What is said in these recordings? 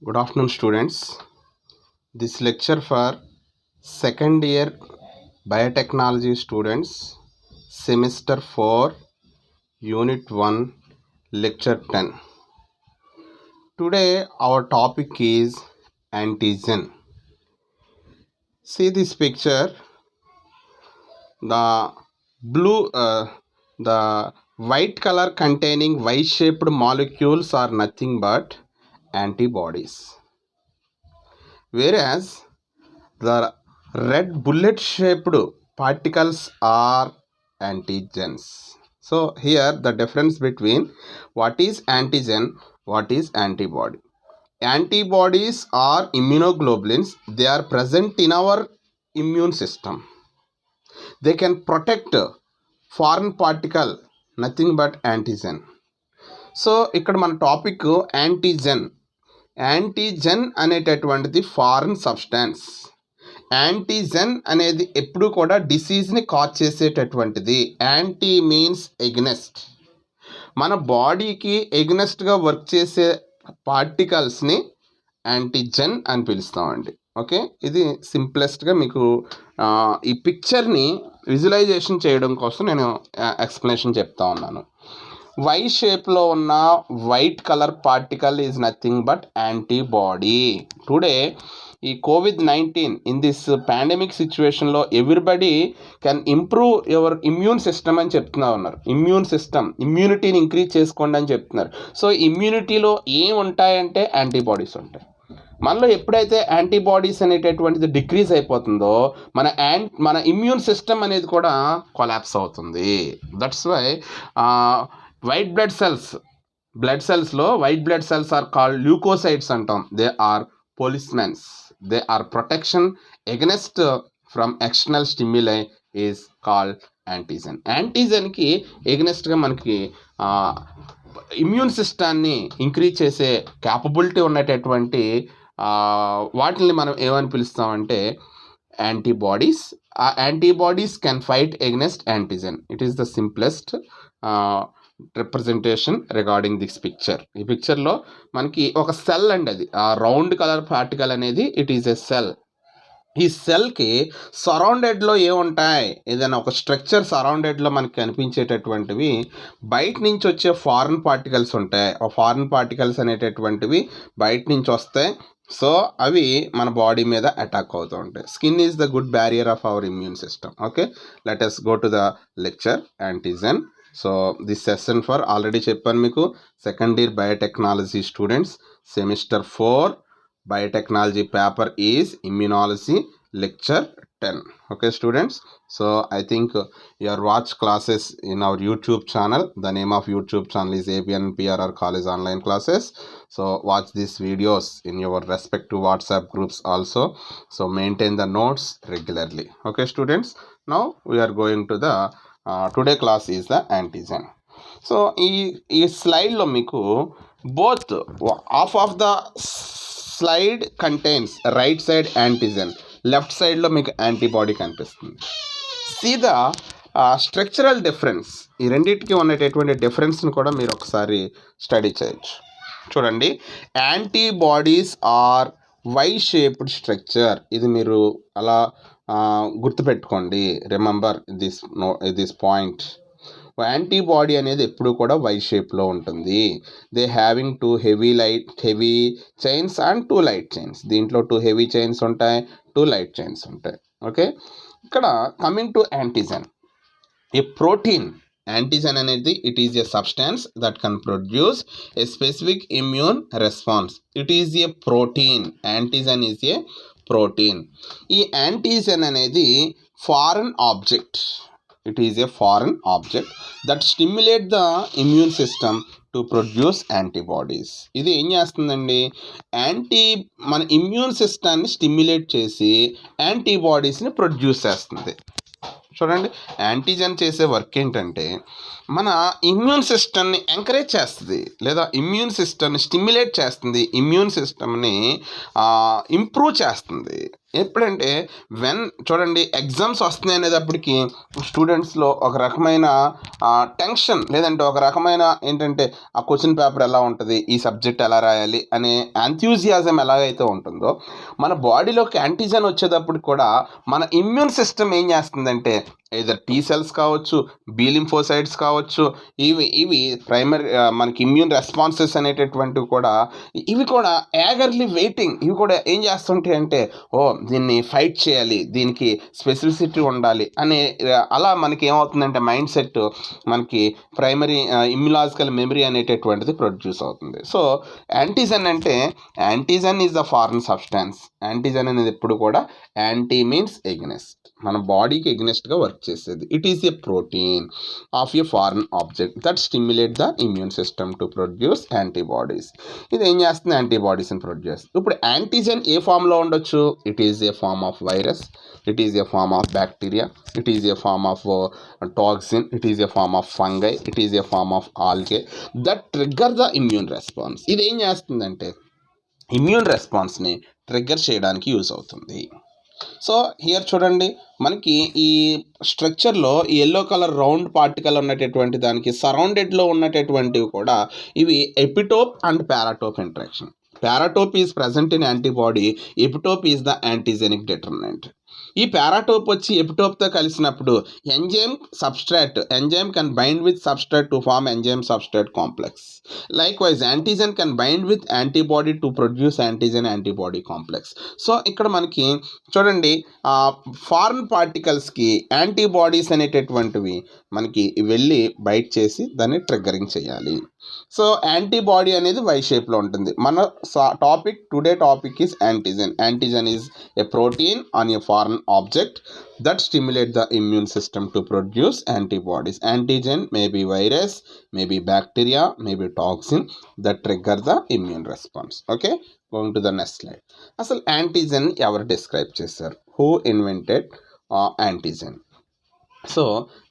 Good afternoon, students. This lecture for second year biotechnology students, semester 4, unit 1, lecture 10. Today our topic is antigen. See this picture. The the white color containing Y-shaped molecules are nothing but antibodies, whereas the red bullet shaped particles are antigens. So here the difference between what is antigen, what is antibody. Antibodies are immunoglobulins. They are present in our immune system. They can protect foreign particle, nothing but antigen. So ఇక్కడ మన topic antigen. Antigen అనేటటువంటిది foreign substance. Antigen అనేది ఎప్పుడు కూడా డిసీజ్ని cause చేసేటటువంటిది. Anti means against. మన బాడీకి ఎగ్నెస్ట్గా వర్క్ చేసే పార్టికల్స్ని యాంటీజెన్ అని పిలుస్తామండి. ఓకే, ఇది సింప్లెస్ట్గా మీకు ఈ పిక్చర్ని విజువలైజేషన్ చేయడం కోసం నేను ఎక్స్ప్లెనేషన్ చెప్తా ఉన్నాను. వై షేప్లో ఉన్న white colour particle is nothing but antibody. Today ఈ COVID-19 ఇన్ దిస్ పాండమిక్ సిచ్యువేషన్లో everybody can improve your immune system అని చెప్తున్నా ఉన్నారు. ఇమ్యూన్ సిస్టమ్, ఇమ్యూనిటీని ఇంక్రీజ్ చేసుకోండి అని చెప్తున్నారు. సో ఇమ్యూనిటీలో ఏం ఉంటాయంటే యాంటీబాడీస్ ఉంటాయి. మనలో ఎప్పుడైతే యాంటీబాడీస్ అనేటటువంటిది డిక్రీజ్ అయిపోతుందో మన ఇమ్యూన్ సిస్టమ్ అనేది కూడా కొలాప్స్ అవుతుంది. దట్స్ వై వైట్ బ్లడ్ సెల్స్లో white blood cells are called leukocytes అంటాం. They are policemens. They are protection against from external stimuli is called antigen. యాంటీజెన్కి ఎగనెస్ట్గా మనకి ఇమ్యూన్ సిస్టాన్ని ఇంక్రీజ్ చేసే క్యాపబిలిటీ ఉన్నటువంటి వాటిని మనం ఏమని పిలుస్తామంటే యాంటీబాడీస్. ఆ antibodies can fight against antigen. It is the simplest representation regarding this picture. ఈ పిక్చర్లో మనకి ఒక సెల్ అండి, అది ఆ రౌండ్ కలర్ పార్టికల్ అనేది ఇట్ ఈస్ ఎ సెల్. ఈ సెల్కి సరౌండెడ్లో ఏముంటాయి, ఏదైనా ఒక స్ట్రక్చర్ సరౌండెడ్లో మనకి కనిపించేటటువంటివి బయట నుంచి వచ్చే ఫారిన్ పార్టికల్స్ ఉంటాయి. ఆ ఫారిన్ పార్టికల్స్ అనేటటువంటివి బయట నుంచి వస్తాయి. సో అవి మన బాడీ మీద అటాక్ అవుతూ ఉంటాయి. Skin is the good barrier of our immune system. Okay, let us go to the lecture antigen. So this session for already చెప్పాను మీకు, second year biotechnology students, semester 4 biotechnology paper is immunology, lecture 10. Okay students, so I think your watch classes in our YouTube channel. The name of YouTube channel is ABNPRR College Online Classes. So watch these videos in your respective WhatsApp groups also. So maintain the notes regularly. Okay students, now we are going to the today class is the antigen. So ఈ స్లైడ్లో మీకు both half of the slide contains right side antigen, left సైడ్లో మీకు antibody కనిపిస్తుంది. సీదా structural difference, ఈ రెండింటికి ఉన్నటువంటి డిఫరెన్స్ని కూడా మీరు ఒకసారి స్టడీ చేయొచ్చు. చూడండి, antibodies are Y shaped structure. ఇది మీరు అలా గుర్తుపెట్టుకోండి. Remember this point. యాంటీబాడీ అనేది ఎప్పుడు కూడా వై షేప్లో ఉంటుంది. They having 2 heavy chains and 2 light chains. దీంట్లో 2 హెవీ చైన్స్ ఉంటాయి, 2 లైట్ చైన్స్ ఉంటాయి. ఓకే, ఇక్కడ coming to antigen, a protein. Antigen అనేది it is a substance that can produce a specific immune response. It is a protein. Antigen is a protein. ఈ antigen అనేది foreign object. It is a foreign object that stimulate the immune system to produce antibodies. ఇది ఏం చేస్తుందండి, మన immune సిస్టమ్ని stimulate చేసి యాంటీబాడీస్ని produce చేస్తుంది. చూడండి, యాంటీజెన్ చేసే వర్క్ ఏంటంటే మన ఇమ్యూన్ సిస్టమ్ని ఎంకరేజ్ చేస్తుంది, లేదా ఇమ్యూన్ సిస్టమ్ని స్టిమ్యులేట్ చేస్తుంది, ఇమ్యూన్ సిస్టమ్ని ఇంప్రూవ్ చేస్తుంది. ఎప్పుడంటే చూడండి ఎగ్జామ్స్ వస్తున్నాయి అనేటప్పటికి స్టూడెంట్స్లో ఒక రకమైన టెన్షన్, లేదంటే ఒక రకమైన ఏంటంటే ఆ క్వశ్చన్ పేపర్ ఎలా ఉంటుంది, ఈ సబ్జెక్ట్ ఎలా రాయాలి అనే ఎంథ్యూజియాజం ఎలాగైతే ఉంటుందో, మన బాడీలోకి యాంటీజెన్ వచ్చేటప్పుడు కూడా మన ఇమ్యూన్ సిస్టమ్ ఏం చేస్తుందంటే ఏదర్ టీ సెల్స్ కావచ్చు, బి లింఫోసైట్స్ కావచ్చు, ఇవి ప్రైమరీ మనకి ఇమ్యూన్ రెస్పాన్సెస్ అనేటటువంటివి కూడా ఇవి కూడా యాగర్లీ వెయిటింగ్, ఇవి కూడా ఏం చేస్తుంటాయి అంటే దీన్ని ఫైట్ చేయాలి, దీనికి స్పెసిఫిసిటీ ఉండాలి అనే అలా మనకి ఏమవుతుందంటే మైండ్ సెట్ మనకి ప్రైమరీ ఇమ్యులాజికల్ మెమరీ అనేటటువంటిది ప్రొడ్యూస్ అవుతుంది. సో యాంటీజెన్ అంటే antigen is the foreign substance. Antigen అనేది ఎప్పుడు కూడా యాంటీ మీన్స్ ఎగ్నెస్ట్, మన బాడీకి ఎగ్నెస్ట్గా వర్క్ చేసేది. It is A protein of A foreign object that stimulate the immune system to produce antibodies. ఇది ఏం చేస్తుంది, యాంటీబాడీస్ని ప్రొడ్యూస్. ఇప్పుడు యాంటీజెన్ ఏ ఫామ్లో ఉండొచ్చు, it is a form of virus, it is a form of bacteria, it is a form of toxin, it is a form of fungi, it is a form of algae that trigger the immune response. ఇది ఏం చేస్తుందంటే immune రెస్పాన్స్ని trigger చేయడానికి use అవుతుంది. So here చూడండి, మనకి ఈ స్ట్రక్చర్లో ఈ ఎల్లో కలర్ రౌండ్ పార్టికల్ ఉన్నటువంటి దానికి సరౌండెడ్లో ఉన్నటువంటివి కూడా ఇవి epitope and paratope interaction. Paratope is present in antibody, epitope is the antigenic determinant. ఈ పారాటోప్ వచ్చి ఎపిటోప్తో కలిసినప్పుడు enzyme can bind with substrate to form enzyme substrate complex. Likewise antigen can bind with antibody to produce antigen antibody complex. So ఇక్కడ మనకి చూడండి foreign పార్టికల్స్కి antibodies అనేటటువంటివి మనకి వెళ్ళి బైట్ చేసి దాన్ని ట్రిగ్గరింగ్ చేయాలి. సో యాంటీబాడీ అనేది వై షేప్లో ఉంటుంది. మన today topic is antigen. Antigen is a protein on a foreign object that stimulate the immune system to produce antibodies. Antigen may be virus, may be bacteria, may be toxin that trigger the immune response. Okay, going to the next slide. Asal antigen ever describe chesaru? Who invented antigen? So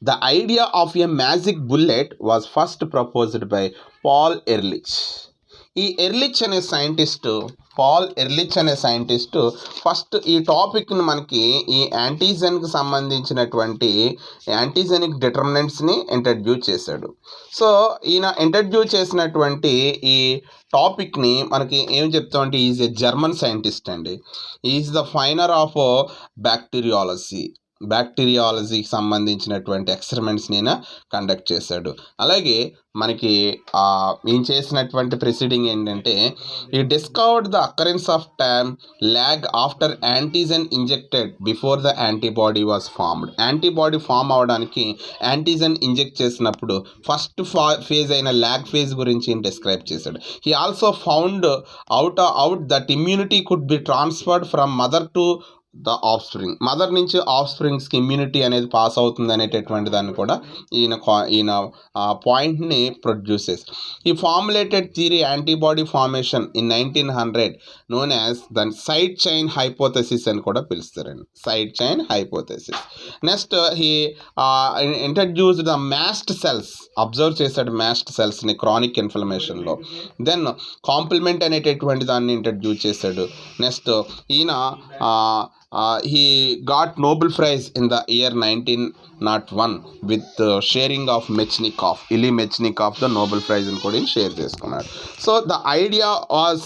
the idea of a magic bullet was first proposed by Paul Ehrlich. ఈ Ehrlich అనే scientist first ఈ టాపిక్ని మనకి ఈ యాంటీజెన్కి సంబంధించినటువంటి antigenic డిటర్మినెంట్స్ని introduce చేశాడు. So ఈయన introduce చేసినటువంటి ఈ టాపిక్ని మనకి ఏం చెప్తామంటే ఈజ్ ఏ జర్మన్ సైంటిస్ట్ అండి. ఈజ్ ద ఫైనర్ ఆఫ్ బ్యాక్టీరియాలజీకి సంబంధించినటువంటి ఎక్స్పెరిమెంట్స్ని కండక్ట్ చేశాడు. అలాగే మనకి ఏం చేసినటువంటి ప్రొసీడింగ్ ఏంటంటే ఈ discovered the occurrence of time lag after antigen injected before the antibody was formed. Antibody form అవడానికి యాంటీజెన్ ఇంజెక్ట్ చేసినప్పుడు ఫస్ట్ ఫేజ్ అయిన ల్యాగ్ ఫేజ్ గురించి డిస్క్రైబ్ చేశాడు. He also found out that immunity could be transferred from mother to the offspring. Mother నుంచి ఆఫ్ స్ప్రింగ్స్కి immunity అనేది pass అవుతుంది అనేటటువంటి దాన్ని కూడా ఈయన పాయింట్ని ప్రొడ్యూస్ చేసి ఈ formulated theory antibody formation in 1900 known as దాని సైడ్ చైన్ హైపోథెసిస్ అని కూడా పిలుస్తారండి. Side chain hypothesis. Next he introduced the mast cells. Observe చేశాడు మ్యాస్ట్ సెల్స్ని క్రానిక్ ఇన్ఫ్లమేషన్లో. దెన్ కాంప్లిమెంట్ అనేటటువంటి దాన్ని ఇంట్రడ్యూస్ చేశాడు. నెక్స్ట్ ఈయన he got Nobel Prize in the year 1901 with sharing of Mechnikov. Ilya Mechnikov the Nobel Prize in కూడా share చేసుకున్నాడు. So the idea was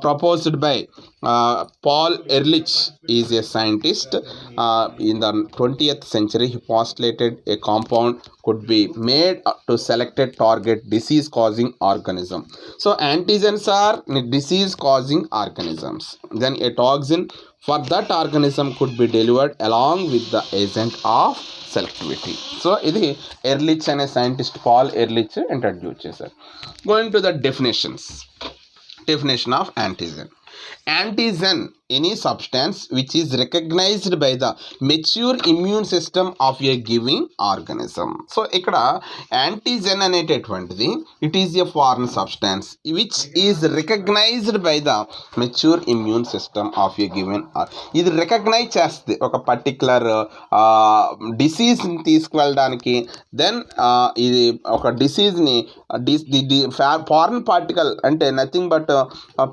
proposed by Paul Ehrlich. Is a scientist. In the 20th century he postulated a compound could be made to select a target disease causing organism. So antigens are disease causing organisms. Then a toxin for that organism could be delivered along with the agent of selectivity. So ఇది Ehrlich అనే scientist Paul Ehrlich introduce చేశారు. Going to the definition of antigen, any substance which is recognized by the mature immune system of a given organism. So ఇక్కడ antigen అనేటటువంటిది it is a foreign substance which is recognized by the mature immune system of a given. ఇది recognize చేస్తుంది ఒక particular డిసీజ్ని తీసుకువెళ్ళడానికి. Then ఇది ఒక డిసీజ్ని ఫారెన్ పార్టికల్ అంటే నథింగ్ బట్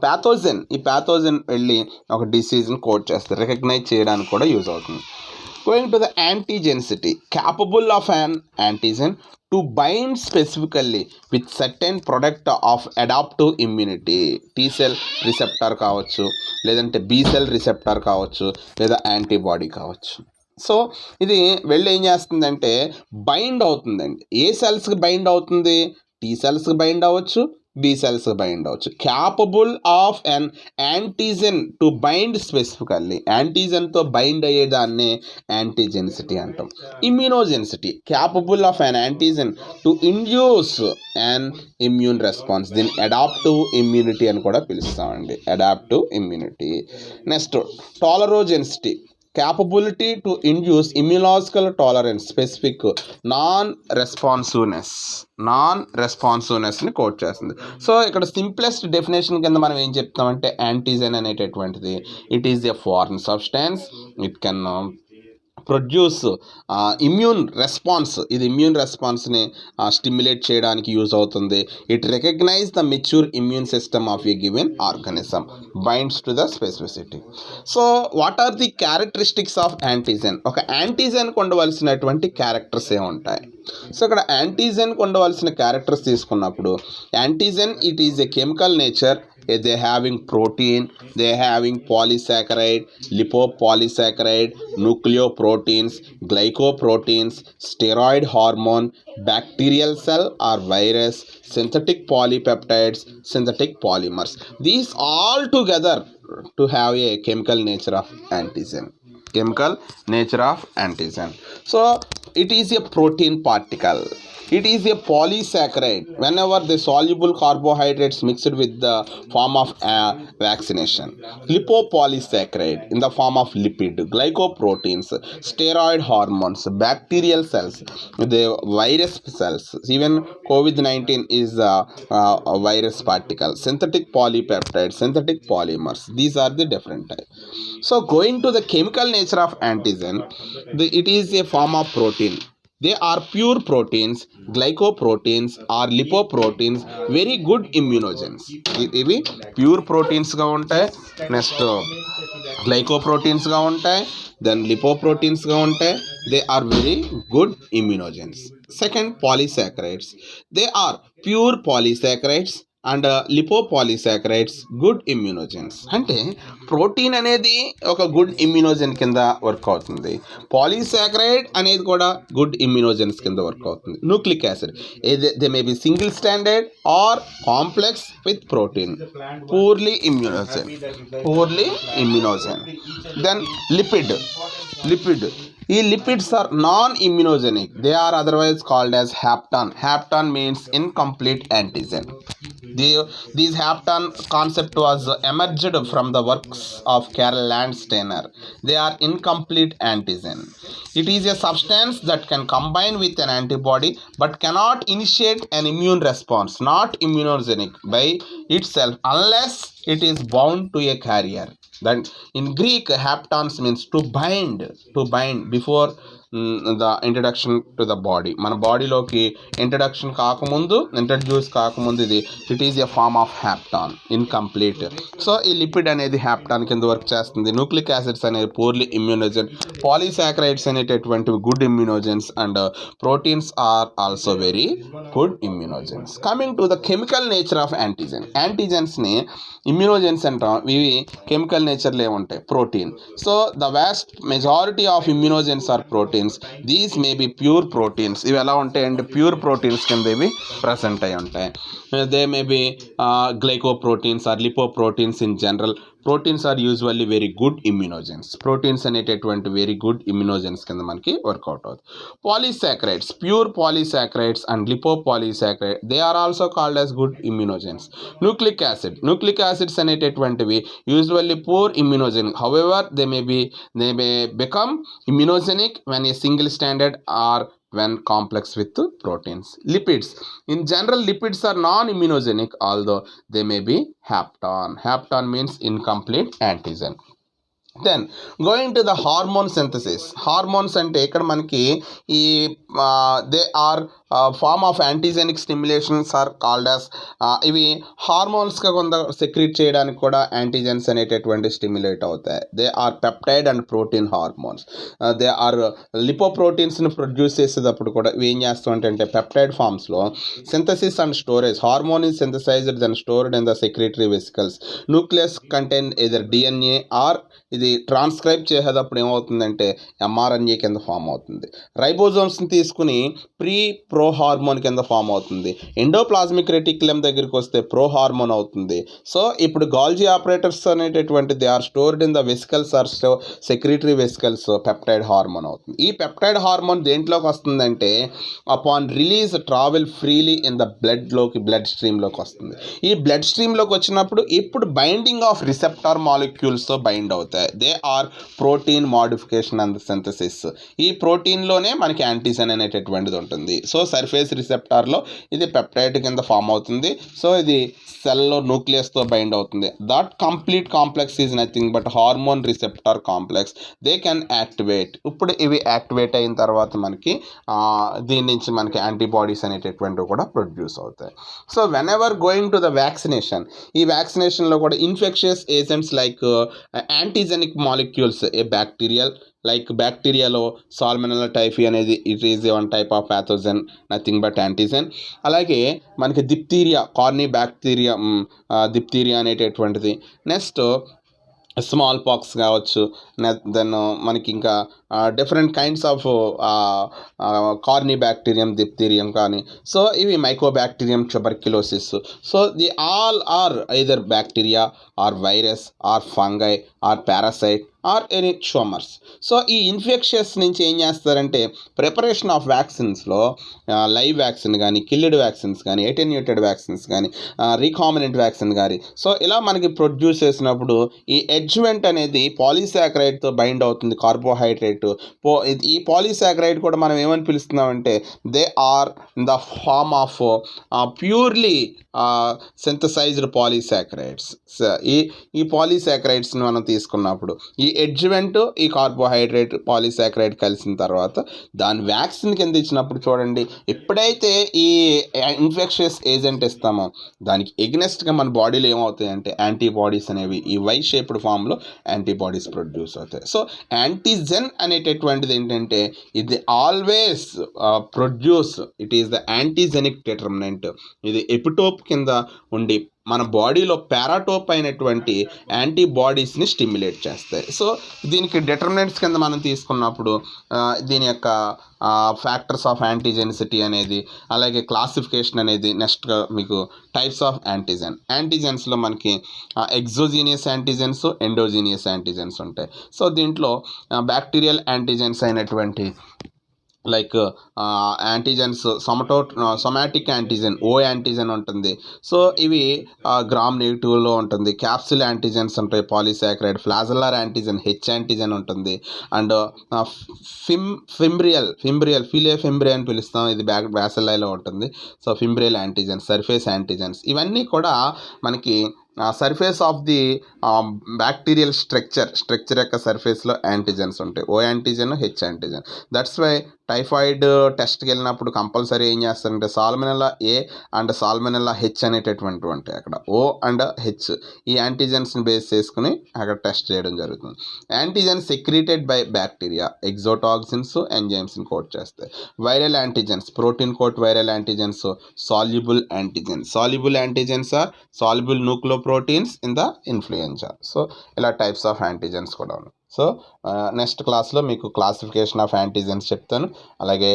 ప్యాథోజన్. ఈ ప్యాథోజన్ వెళ్ళి ఒక డిసీజ్ని కోడ్ చేస్తుంది, రికగ్నైజ్ చేయడానికి కూడా యూజ్ అవుతుంది. Going to the antigenicity, capable of an antigen to bind specifically with certain product of adaptive immunity. T cell receptor కావచ్చు, లేదంటే B cell receptor కావచ్చు, లేదా యాంటీబాడీ కావచ్చు. సో ఇది వెళ్ళి ఏం చేస్తుందంటే బైండ్ అవుతుందండి. ఏ సెల్స్కి బైండ్ అవుతుంది? టీ సెల్స్కి బైండ్ అవ్వచ్చు, బి సెల్స్కి బైండ్ అవ్వచ్చు. Capable of an antigen to bind specifically, యాంటీజెన్తో బైండ్ అయ్యేదాన్నే యాంటీజెన్సిటీ అంటాం. Immunogenicity, capable of an antigen to induce an immune response, దీన్ని అడాప్టివ్ ఇమ్యూనిటీ అని కూడా పిలుస్తామండి, adaptive immunity. Next tolerogenicity, capability to induce immunological tolerance, specific non రెస్పాన్సివ్నెస్ని coat చేస్తుంది. So ఇక్కడ సింప్లెస్ట్ డెఫినేషన్ కింద మనం ఏం చెప్తామంటే యాంటీజెన్ అనేటటువంటిది it is a foreign substance, it can produce immune response, ఇది ఇమ్యూన్ రెస్పాన్స్ని స్టిమ్యులేట్ చేయడానికి యూజ్ అవుతుంది. It recognize the mature immune system of a given organism, binds to the specificity. So what are the characteristics of antigen? ఒక యాంటీజెన్కి ఉండవలసినటువంటి characters ఏముంటాయి? So ఇక్కడ యాంటీజెన్కి ఉండవలసిన క్యారెక్టర్స్ తీసుకున్నప్పుడు antigen it is a chemical nature, they having protein, they having polysaccharide, lipopolysaccharide, nucleoproteins, glycoproteins, steroid hormone, bacterial cell or virus, synthetic polypeptides, synthetic polymers. These all together to have a chemical nature of antigen. So it is a protein particle. It is a polysaccharide whenever the soluble carbohydrates mixed with the form of vaccination. Lipopolysaccharide in the form of lipid, glycoproteins, steroid hormones, bacterial cells, the virus cells. Even COVID-19 is a virus particle. Synthetic polypeptides, synthetic polymers. These are the different types. So going to the chemical nature of antigen, it is a form of protein. They are pure proteins, glycoproteins or lipoproteins, very good immunogens. ఇవి pure ప్రోటీన్స్గా ఉంటాయి, next గ్లైకోప్రోటీన్స్గా ఉంటాయి, then లిపోప్రోటీన్స్గా ఉంటాయి. They are very good immunogens. Second polysaccharides, they are pure polysaccharides and lipopolysaccharides, good immunogens. అంటే protein అనేది ఒక గుడ్ ఇమ్యూనోజెన్ కింద వర్క్ అవుతుంది, పాలీసాకరైడ్ అనేది కూడా గుడ్ ఇమ్యూనోజెన్స్ కింద వర్క్ అవుతుంది. Nucleic acid, they may be single standard or complex with protein, poorly immunogen. Then lipid, ఈ lipids are non immunogenic, they are otherwise called as hapten. Hapten means incomplete antigen. This hapton concept was emerged from the works of Karl Landsteiner. They are incomplete antigen. It is a substance that can combine with an antibody but cannot initiate an immune response, not immunogenic by itself unless it is bound to a carrier. Then in Greek, haptons means to bind before the introduction to the body. మన బాడీలోకి introduce కాకముందు ఇది it is a form of hapten, incomplete. So ఈ lipid అనేది hapten కింద work చేస్తుంది. Nucleic acids అనేది poorly immunogen, polysaccharides అనేటటువంటివి good immunogens, and proteins are also very good immunogens. Coming to the chemical nature of antigen. యాంటీజెన్స్ని immunogens అంటాం, ఇవి chemical నేచర్లో ఏముంటాయి? Protein. So the vast majority of immunogens are proteins. These may be pure proteins. ఇవి ఎలా ఉంటాయంటే pure proteins కింద ఇవి ప్రజెంట్ అయి ఉంటాయి. They may be glycoproteins or lipoproteins. In general proteins are usually very good immunogens. Proteins అనేటటువంటి very good immunogens కింద మనకి వర్కౌట్ అవుతుంది. Polysaccharides, pure polysaccharides and lipopolysaccharide, they are also called as good immunogens. Nucleic acids అనేటటువంటివి usually poor immunogenic. However they may become immunogenic when a single standard or when complex with proteins. Lipids, in general lipids are non-immunogenic although they may be hapton means incomplete antigen. Then going to the hormone synthesis. Hormones అంటే ఇక్కడ మనకి ఈ they are form of antigenic stimulations are called as, ఇవి హార్మోన్స్గా కొంత secrete చేయడానికి కూడా antigens అనేటటువంటి స్టిమ్యులేట్ అవుతాయి. They are peptide and protein hormones. They are లిపోప్రోటీన్స్ని ప్రొడ్యూస్ చేసేటప్పుడు కూడా ఇవి ఏం చేస్తామంటే పెప్టైడ్ ఫామ్స్లో synthesis and storage. Hormone is synthesized then stored in the secretory vesicles. Nucleus contain either DNA or ఇది ట్రాన్స్క్రైబ్ చేసేటప్పుడు ఏమవుతుందంటే ఎంఆర్ఎన్ఏ కింద ఫామ్ అవుతుంది. రైబోజోమ్స్ని తీసుకుని ప్రో హార్మోన్ కింద ఫామ్ అవుతుంది. ఎండోప్లాజ్మిక్ రెటిక్యులం దగ్గరికి వస్తే ప్రో హార్మోన్ అవుతుంది. సో ఇప్పుడు గాల్జీ ఆపరేటర్స్ అనేటటువంటి they are stored in the vesicles or secretory vesicles. Peptide hormone అవుతుంది. ఈ పెప్టైడ్ హార్మోన్ దేంట్లోకి వస్తుందంటే upon release travel freely in the blood స్ట్రీమ్లోకి వస్తుంది. ఈ బ్లడ్ స్ట్రీమ్లోకి వచ్చినప్పుడు ఇప్పుడు బైండింగ్ ఆఫ్ రిసెప్టార్ మాలిక్యూల్స్తో బైండ్ అవుతాయి. They are protein modification and synthesis. ఈ ప్రోటీన్లోనే మనకి యాంటీజెన్ అనేటటువంటిది ఉంటుంది. సో సర్ఫేస్ రిసెప్టార్లో ఇది పెప్టైడ్ కింద ఫామ్ అవుతుంది. సో ఇది సెల్లో న్యూక్లియస్తో బైండ్ అవుతుంది. That complete complex is nothing but hormone receptor complex. They can activate. ఇప్పుడు ఇవి యాక్టివేట్ అయిన తర్వాత మనకి దీని నుంచి మనకి యాంటీబాడీస్ అనేటటువంటివి కూడా ప్రొడ్యూస్ అవుతాయి. So whenever going to the vaccination, ఈ వ్యాక్సినేషన్లో కూడా infectious agents like antigenic molecules a bacterial like బ్యాక్టీరియాలో సాల్మొనెల్లా టైఫీ అనేది it is one type of pathogen, nothing but antigen. అలాగే మనకి డిప్తీరియా, కార్నీ బ్యాక్టీరియా, డిప్తీరియా అనేటటువంటిది. Next smallpox కావచ్చు. దెన్ మనకి ఇంకా different kinds of corynebacterium, diphtherium కానీ. సో ఇవి mycobacterium, tuberculosis. So the all are either bacteria or virus or fungi are parasite or any tumours. So ఈ infections నుంచి ఏం చేస్తారంటే ప్రిపరేషన్ ఆఫ్ వ్యాక్సిన్స్లో లైవ్ వ్యాక్సిన్ కానీ, కిల్డ్ వ్యాక్సిన్స్ కానీ, attenuated vaccines కానీ, రీకాంబినెంట్ వ్యాక్సిన్ కానీ. సో ఇలా మనకి ప్రొడ్యూస్ చేసినప్పుడు ఈ ఎడ్జ్మెంట్ అనేది పాలీసాకరైడ్తో బైండ్ అవుతుంది, కార్బోహైడ్రేట్. ఈ పాలీసాకరైడ్ కూడా మనం ఏమని పిలుస్తున్నామంటే they are in the form of purely synthesized polysaccharides. ఈ పాలీసాకరైడ్స్ని మనం తీసుకున్నప్పుడు ఈ ఎడ్జ్మెంట్, ఈ కార్బోహైడ్రేట్, పాలీసాకరైడ్ కలిసిన తర్వాత దాని వ్యాక్సిన్ కింద ఇచ్చినప్పుడు చూడండి, ఎప్పుడైతే ఈ ఇన్ఫెక్షియస్ ఏజెంట్ ఇస్తామో దానికి ఎగ్నెస్ట్గా మన బాడీలో ఏమవుతాయంటే యాంటీబాడీస్ అనేవి ఈ వై షేప్డ్ ఫామ్లో యాంటీబాడీస్ ప్రొడ్యూస్ అవుతాయి. సో యాంటీజెన్ అనేటటువంటిది ఏంటంటే ఇది always produce, it is the antigenic determinant. ఇది ఎపిటోప్ కింద ఉండి మన బాడీలో పారాటోప్ అయినటువంటి యాంటీబాడీస్ని స్టిమ్యులేట్ చేస్తాయి. సో దీనికి డిటర్మినెంట్స్ కింద మనం తీసుకున్నప్పుడు దీని యొక్క ఫ్యాక్టర్స్ ఆఫ్ యాంటీజెనిసిటీ అనేది, అలాగే క్లాసిఫికేషన్ అనేది, నెక్స్ట్ మీకు టైప్స్ ఆఫ్ యాంటీజెన్స్లో మనకి ఎగ్జోజీనియస్ యాంటీజెన్స్, ఎండోజీనియస్ యాంటీజెన్స్ ఉంటాయి. సో దీంట్లో బ్యాక్టీరియల్ యాంటీజెన్స్ అయినటువంటి like antigens somatic antigen, O antigen ఉంటుంది. సో ఇవి గ్రామ్ నెగిటివ్లో ఉంటుంది. క్యాప్సిల్ యాంటీజెన్స్ ఉంటాయి, polysaccharide. Flagellar antigen, H antigen ఉంటుంది. అండ్ ఫింబ్రియల్ ఫిలే అని పిలుస్తాం, ఇది బ్యాసిల్లాలో ఉంటుంది. So fimbrial antigens, surface antigens, ఇవన్నీ కూడా మనకి surface of the bacterial structure యొక్క సర్ఫేస్లో యాంటీజెన్స్ ఉంటాయి. O antigen, H antigen. That's why typhoid టెస్ట్కి వెళ్ళినప్పుడు కంపల్సరీ ఏం చేస్తారంటే salmonella A and salmonella H అనేటటువంటి ఉంటాయి. అక్కడ ఓ అండ్ హెచ్ ఈ యాంటీజెన్స్ని బేస్ చేసుకుని అక్కడ టెస్ట్ చేయడం జరుగుతుంది. Antigen secreted by bacteria, exotoxins, ఎంజైమ్స్ని కోట్ చేస్తాయి. Viral antigens, protein coat viral antigens, soluble antigens or soluble nucleoproteins in the influenza. So ఇలా టైప్స్ ఆఫ్ యాంటీజెన్స్ కూడా ఉన్నాయి. సో నెక్స్ట్ క్లాస్లో మీకు క్లాసిఫికేషన్ ఆఫ్ యాంటీజెన్స్ చెప్తాను, అలాగే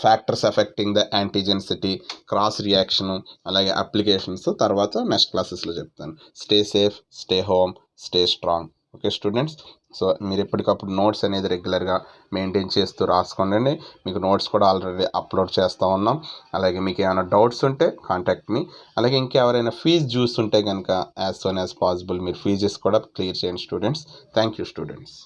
factors affecting the antigenicity, cross reaction, అలాగే అప్లికేషన్స్ తర్వాత నెక్స్ట్ క్లాసెస్లో చెప్తాను. Stay safe, stay home, stay strong. Okay students, so మీరు ఎప్పటికప్పుడు నోట్స్ అనేది రెగ్యులర్గా మెయింటైన్ చేస్తూ రాసుకోండి. మీకు నోట్స్ కూడా ఆల్రెడీ అప్లోడ్ చేస్తూ ఉన్నాం. అలాగే మీకు ఏమైనా డౌట్స్ ఉంటే కాంటాక్ట్ మీ. అలాగే ఇంకెవరైనా ఫీజు డ్యూస్ ఉంటే కనుక యాజ్ సూన్ యాజ్ పాసిబుల్ మీరు ఫీజెస్ కూడా క్లియర్ చేయండి స్టూడెంట్స్. Thank you students.